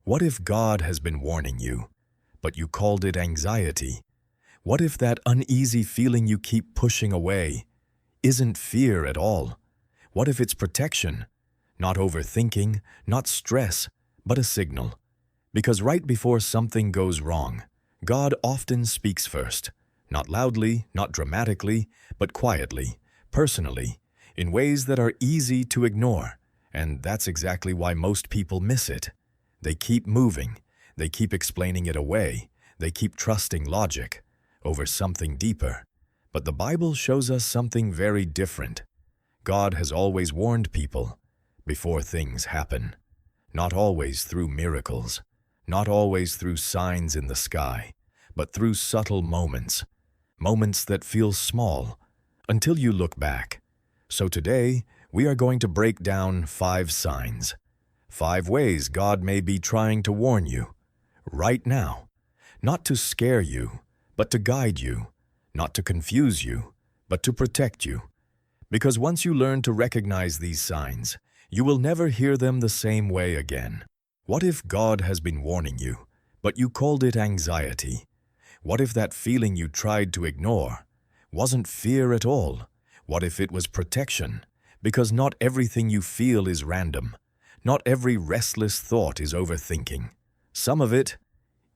What if God has been warning you, but you called it anxiety? What if that uneasy feeling you keep pushing away isn't fear at all? What if it's protection? Not overthinking, not stress, but a signal. Because right before something goes wrong, God often speaks first. Not loudly, not dramatically, but quietly, personally, in ways that are easy to ignore. And that's exactly why most people miss it. They keep moving, they keep explaining it away, they keep trusting logic over something deeper. But the Bible shows us something very different. God has always warned people before things happen. Not always through miracles, not always through signs in the sky, but through subtle moments. Moments that feel small until you look back. So today, we are going to break down 5 signs. 5 ways God may be trying to warn you right now. Not to scare you, but to guide you. Not to confuse you, but to protect you. Because once you learn to recognize these signs, you will never hear them the same way again. What if God has been warning you, but you called it anxiety? What if that feeling you tried to ignore wasn't fear at all? What if it was protection? Because not everything you feel is random. Not every restless thought is overthinking. Some of it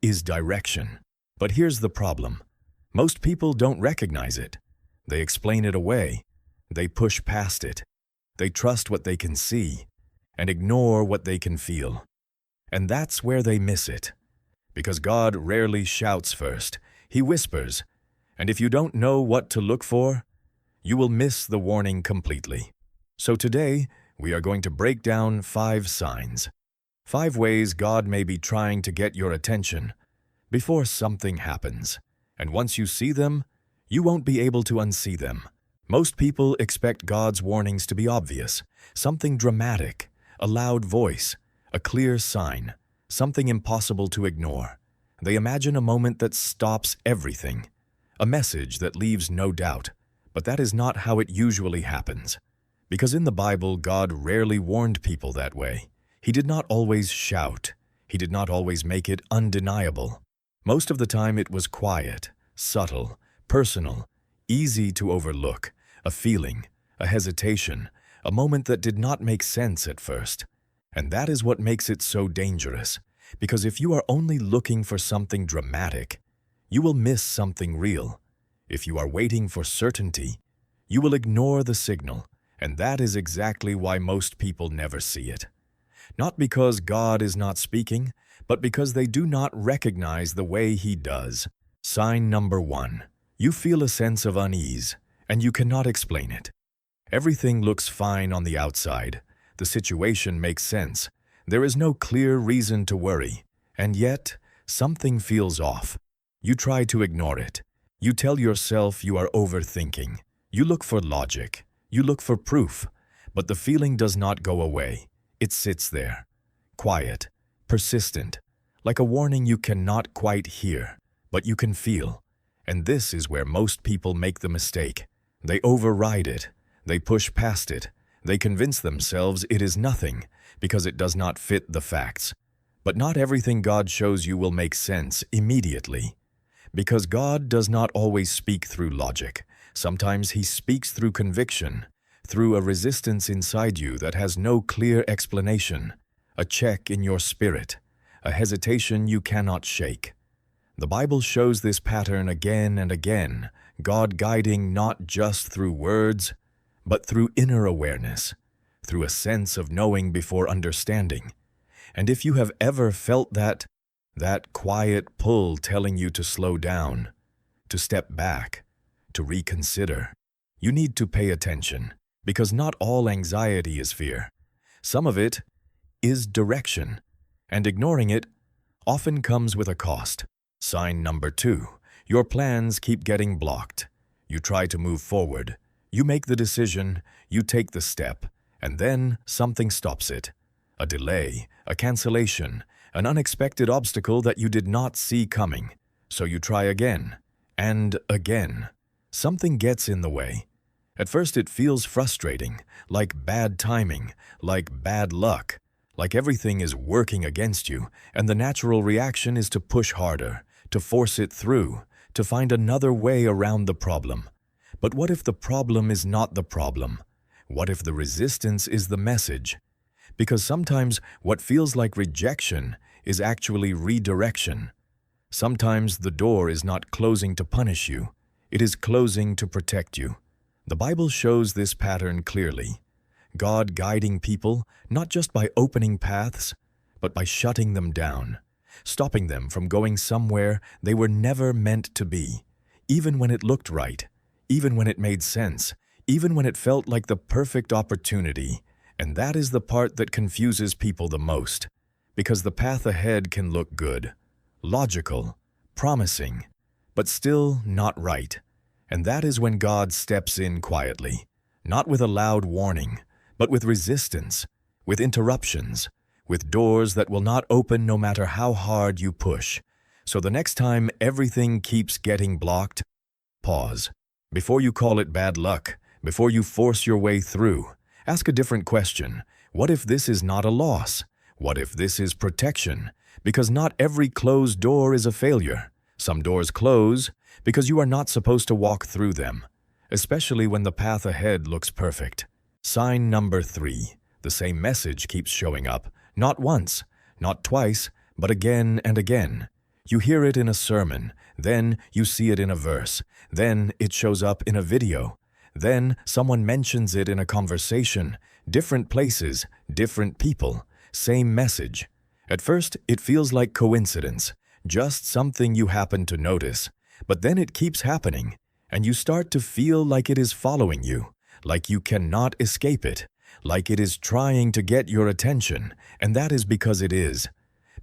is direction. But here's the problem. Most people don't recognize it. They explain it away. They push past it. They trust what they can see and ignore what they can feel. And that's where they miss it. Because God rarely shouts first. He whispers. And if you don't know what to look for, you will miss the warning completely. So today, we are going to break down 5 signs. 5 ways God may be trying to get your attention before something happens. And once you see them, you won't be able to unsee them. Most people expect God's warnings to be obvious, something dramatic, a loud voice, a clear sign, something impossible to ignore. They imagine a moment that stops everything, a message that leaves no doubt. But that is not how it usually happens. Because in the Bible, God rarely warned people that way. He did not always shout. He did not always make it undeniable. Most of the time it was quiet, subtle, personal, easy to overlook, a feeling, a hesitation, a moment that did not make sense at first. And that is what makes it so dangerous. Because if you are only looking for something dramatic, you will miss something real. If you are waiting for certainty, you will ignore the signal, and that is exactly why most people never see it. Not because God is not speaking, but because they do not recognize the way He does. Sign number 1. You feel a sense of unease, and you cannot explain it. Everything looks fine on the outside. The situation makes sense. There is no clear reason to worry, and yet something feels off. You try to ignore it. You tell yourself you are overthinking. You look for logic. You look for proof. But the feeling does not go away. It sits there, quiet, persistent, like a warning you cannot quite hear, but you can feel. And this is where most people make the mistake. They override it. They push past it. They convince themselves it is nothing because it does not fit the facts. But not everything God shows you will make sense immediately. Because God does not always speak through logic. Sometimes He speaks through conviction, through a resistance inside you that has no clear explanation, a check in your spirit, a hesitation you cannot shake. The Bible shows this pattern again and again, God guiding not just through words, but through inner awareness, through a sense of knowing before understanding. And if you have ever felt that quiet pull telling you to slow down, to step back, to reconsider, you need to pay attention, because not all anxiety is fear. Some of it is direction, and ignoring it often comes with a cost. Sign number 2. Your plans keep getting blocked. You try to move forward. You make the decision, you take the step, and then something stops it. A delay, a cancellation, an unexpected obstacle that you did not see coming. So you try again, and again. Something gets in the way. At first it feels frustrating, like bad timing, like bad luck, like everything is working against you, and the natural reaction is to push harder, to force it through, to find another way around the problem. But what if the problem is not the problem? What if the resistance is the message? Because sometimes what feels like rejection is actually redirection. Sometimes the door is not closing to punish you, it is closing to protect you. The Bible shows this pattern clearly. God guiding people not just by opening paths, but by shutting them down, stopping them from going somewhere they were never meant to be, even when it looked right, even when it made sense, even when it felt like the perfect opportunity. And that is the part that confuses people the most, because the path ahead can look good, logical, promising, but still not right. And that is when God steps in quietly, not with a loud warning, but with resistance, with interruptions, with doors that will not open no matter how hard you push. So the next time everything keeps getting blocked, pause. Before you call it bad luck, before you force your way through, ask a different question. What if this is not a loss? What if this is protection? Because not every closed door is a failure. Some doors close because you are not supposed to walk through them, especially when the path ahead looks perfect. Sign number 3. The same message keeps showing up, not once, not twice, but again and again. You hear it in a sermon, then you see it in a verse, then it shows up in a video, then someone mentions it in a conversation, different places, different people, same message. At first, it feels like coincidence, just something you happen to notice, but then it keeps happening, and you start to feel like it is following you, like you cannot escape it, like it is trying to get your attention, and that is because it is.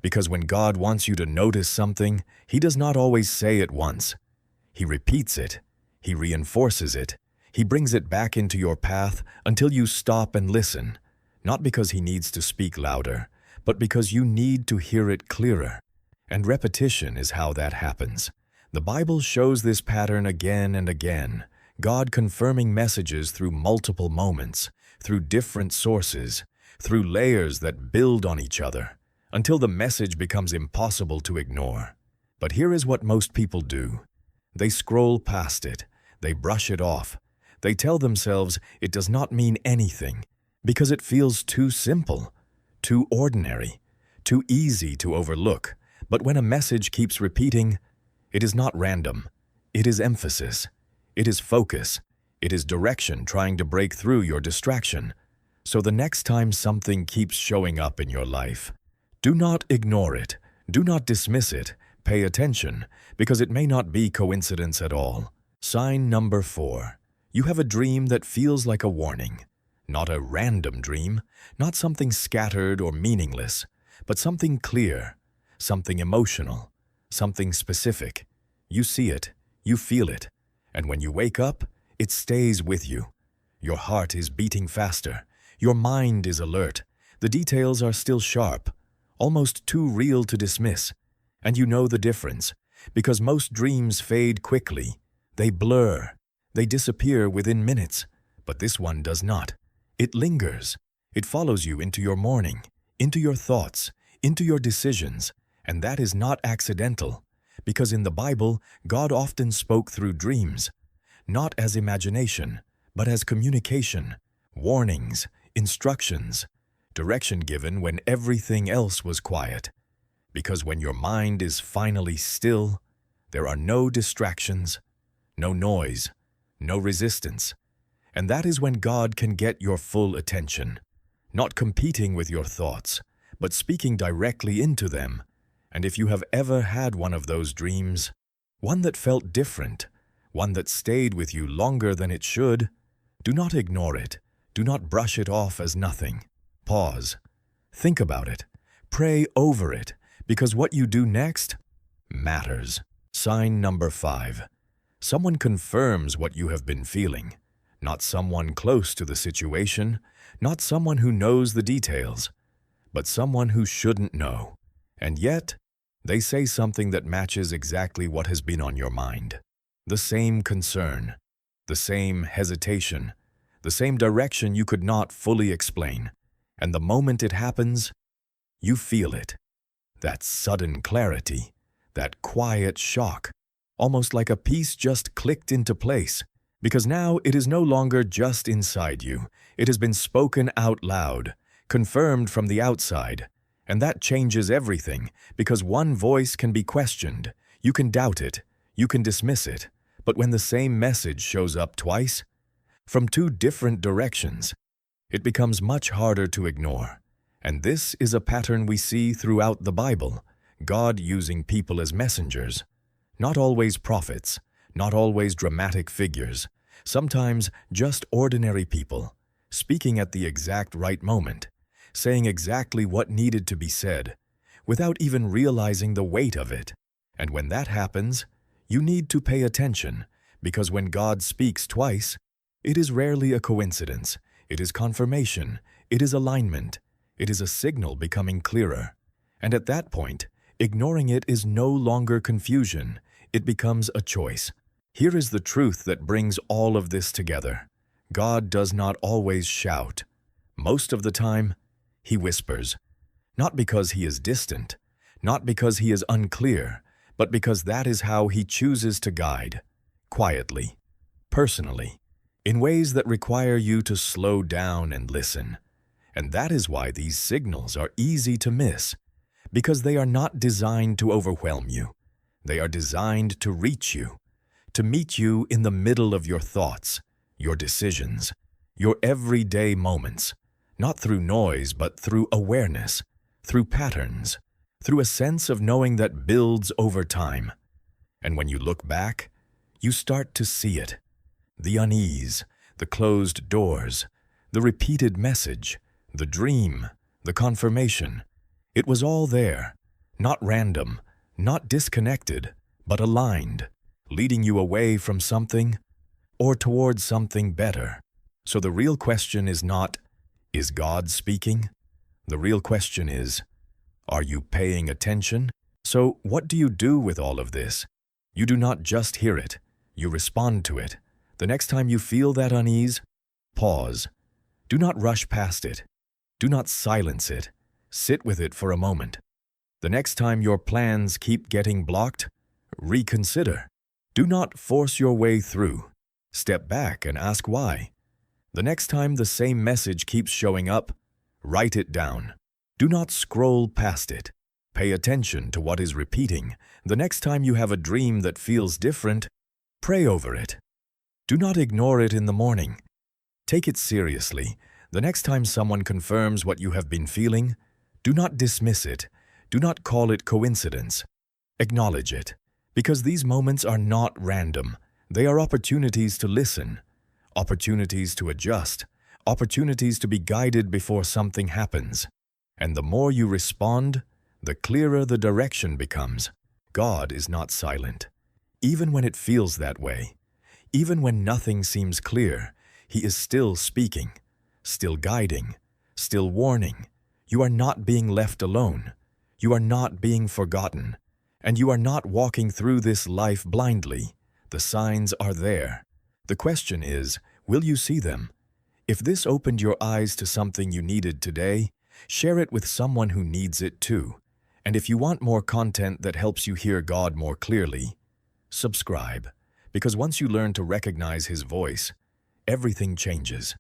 Because when God wants you to notice something, He does not always say it once. He repeats it, He reinforces it, He brings it back into your path until you stop and listen, not because He needs to speak louder, but because you need to hear it clearer. And repetition is how that happens. The Bible shows this pattern again and again, God confirming messages through multiple moments, through different sources, through layers that build on each other, until the message becomes impossible to ignore. But here is what most people do. They scroll past it, they brush it off, they tell themselves it does not mean anything, because it feels too simple, too ordinary, too easy to overlook. But when a message keeps repeating, it is not random, it is emphasis, it is focus, it is direction trying to break through your distraction. So the next time something keeps showing up in your life, do not ignore it, do not dismiss it, pay attention, because it may not be coincidence at all. Sign number 4. You have a dream that feels like a warning. Not a random dream, not something scattered or meaningless, but something clear, something emotional, something specific. You see it, you feel it, and when you wake up, it stays with you. Your heart is beating faster, your mind is alert, the details are still sharp, almost too real to dismiss, and you know the difference, because most dreams fade quickly, they blur, they disappear within minutes, but this one does not. It lingers, it follows you into your morning, into your thoughts, into your decisions, and that is not accidental, because in the Bible, God often spoke through dreams, not as imagination, but as communication, warnings, instructions, direction given when everything else was quiet. Because when your mind is finally still, there are no distractions, no noise, no resistance. And that is when God can get your full attention, not competing with your thoughts, but speaking directly into them. And if you have ever had one of those dreams, one that felt different, one that stayed with you longer than it should, do not ignore it. Do not brush it off as nothing. Pause. Think about it. Pray over it, because what you do next matters. Sign number 5. Someone confirms what you have been feeling. Not someone close to the situation, not someone who knows the details, but someone who shouldn't know. And yet, they say something that matches exactly what has been on your mind. The same concern, the same hesitation, the same direction you could not fully explain. And the moment it happens, You feel it. That sudden clarity, that quiet shock, almost like a piece just clicked into place, because now it is no longer just inside you. It has been spoken out loud, confirmed from the outside, and that changes everything, because one voice can be questioned. You can doubt it, you can dismiss it, but when the same message shows up twice, from two different directions, it becomes much harder to ignore. And this is a pattern we see throughout the Bible, God using people as messengers. Not always prophets, not always dramatic figures, sometimes just ordinary people, speaking at the exact right moment, saying exactly what needed to be said, without even realizing the weight of it. And when that happens, you need to pay attention, because when God speaks twice, it is rarely a coincidence. It is confirmation, it is alignment, it is a signal becoming clearer. And at that point, ignoring it is no longer confusion, it becomes a choice. Here is the truth that brings all of this together. God does not always shout. Most of the time, He whispers. Not because He is distant, not because He is unclear, but because that is how He chooses to guide. Quietly, personally, in ways that require you to slow down and listen. And that is why these signals are easy to miss, because they are not designed to overwhelm you. They are designed to reach you, to meet you in the middle of your thoughts, your decisions, your everyday moments, not through noise, but through awareness, through patterns, through a sense of knowing that builds over time. And when you look back, you start to see it. The unease, the closed doors, the repeated message, the dream, the confirmation. It was all there, not random, not disconnected, but aligned, leading you away from something or towards something better. So the real question is not, is God speaking? The real question is, are you paying attention? So what do you do with all of this? You do not just hear it, you respond to it. The next time you feel that unease, pause. Do not rush past it. Do not silence it. Sit with it for a moment. The next time your plans keep getting blocked, reconsider. Do not force your way through. Step back and ask why. The next time the same message keeps showing up, write it down. Do not scroll past it. Pay attention to what is repeating. The next time you have a dream that feels different, pray over it. Do not ignore it in the morning. Take it seriously. The next time someone confirms what you have been feeling, do not dismiss it. Do not call it coincidence. Acknowledge it, because these moments are not random. They are opportunities to listen, opportunities to adjust, opportunities to be guided before something happens. And the more you respond, the clearer the direction becomes. God is not silent. Even when it feels that way, even when nothing seems clear, He is still speaking, still guiding, still warning. You are not being left alone. You are not being forgotten. And you are not walking through this life blindly. The signs are there. The question is, will you see them? If this opened your eyes to something you needed today, share it with someone who needs it too. And if you want more content that helps you hear God more clearly, subscribe. Because once you learn to recognize His voice, everything changes.